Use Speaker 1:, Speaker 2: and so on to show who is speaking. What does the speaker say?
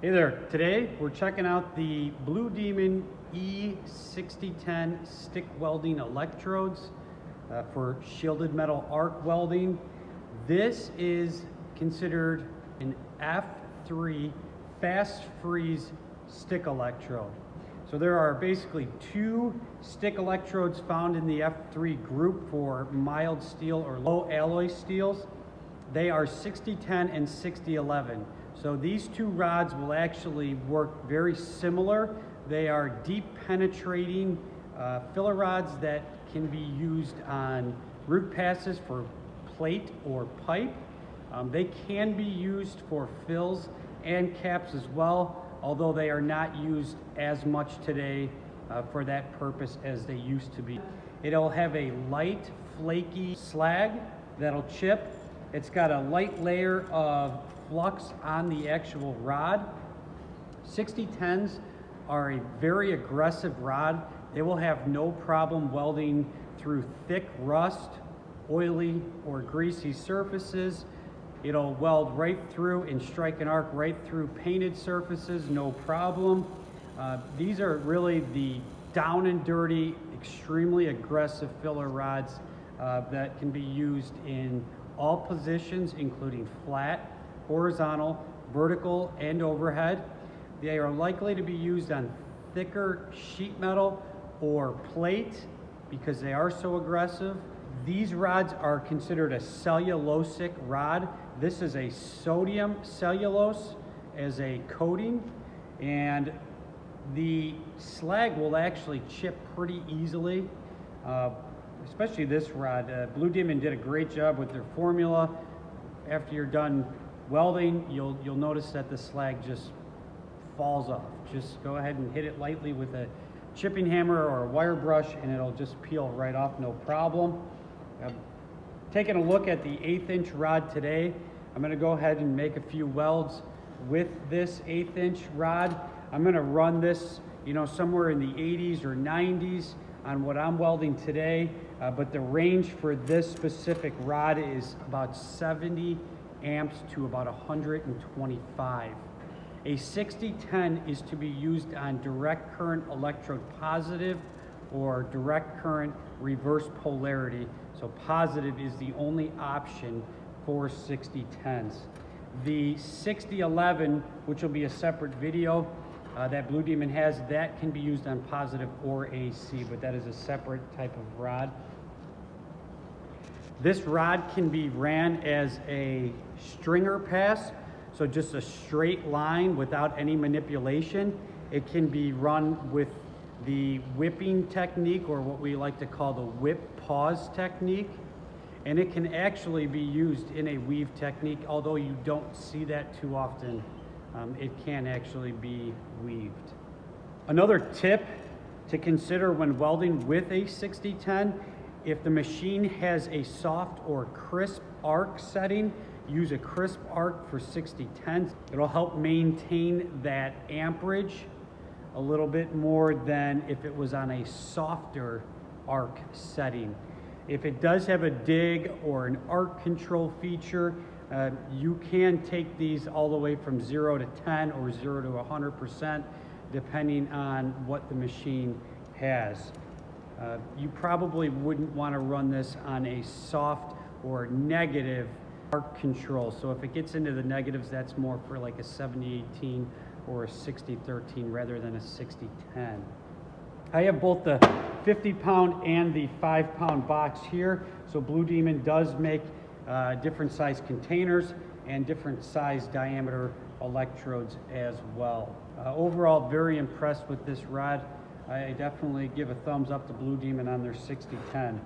Speaker 1: Hey there, today we're checking out the Blue Demon E6010 stick welding electrodes for shielded metal arc welding. This is considered an F3 fast freeze stick electrode. So there are basically two stick electrodes found in the F3 group for mild steel or low alloy steels. They are 6010 and 6011. So these two rods will actually work very similar. They are deep penetrating filler rods that can be used on root passes for plate or pipe. They can be used for fills and caps as well, although they are not used as much today for that purpose as they used to be. It'll have a light, flaky slag that'll chip. It's got a light layer of flux on the actual rod. 6010s are a very aggressive rod. They will have no problem welding through thick rust, oily or greasy surfaces. It'll weld right through and strike an arc right through painted surfaces, no problem. These are really the down and dirty, extremely aggressive filler rods that can be used in all positions, including flat, horizontal, vertical, and overhead. They are likely to be used on thicker sheet metal or plate because they are so aggressive. These rods are considered a cellulosic rod. This is a sodium cellulose as a coating, and the slag will actually chip pretty easily, especially this rod. Blue Demon did a great job with their formula. After you're done welding, you'll notice that the slag just falls off. Just go ahead and hit it lightly with a chipping hammer or a wire brush and it'll just peel right off, no problem. Taking a look at the 1/8 inch rod today, I'm going to go ahead and make a few welds with this 1/8 inch rod. I'm going to run this, somewhere in the 80s or 90s on what I'm welding today, but the range for this specific rod is about 70 amps to about 125. A 6010 is to be used on direct current electrode positive or direct current reverse polarity. So positive is the only option for 6010s. The 6011, which will be a separate video that Blue Demon has, that can be used on positive or AC, but that is a separate type of rod. This rod can be ran as a stringer pass, so just a straight line without any manipulation. It can be run with the whipping technique, or what we like to call the whip pause technique, and it can actually be used in a weave technique, although you don't see that too often. It can actually be weaved. Another tip to consider when welding with a 6010, if the machine has a soft or crisp arc setting, use a crisp arc for 6010s. It'll help maintain that amperage a little bit more than if it was on a softer arc setting. If it does have a dig or an arc control feature, you can take these all the way from 0 to 10 or 0 to 100%, depending on what the machine has. You probably wouldn't want to run this on a soft or negative arc control. So if it gets into the negatives, that's more for like a 7018 or a 6013 rather than a 6010. I have both the 50-pound and the 5-pound box here. So Blue Demon does make different size containers and different size diameter electrodes as well. Overall, very impressed with this rod. I definitely give a thumbs up to Blue Demon on their 6010.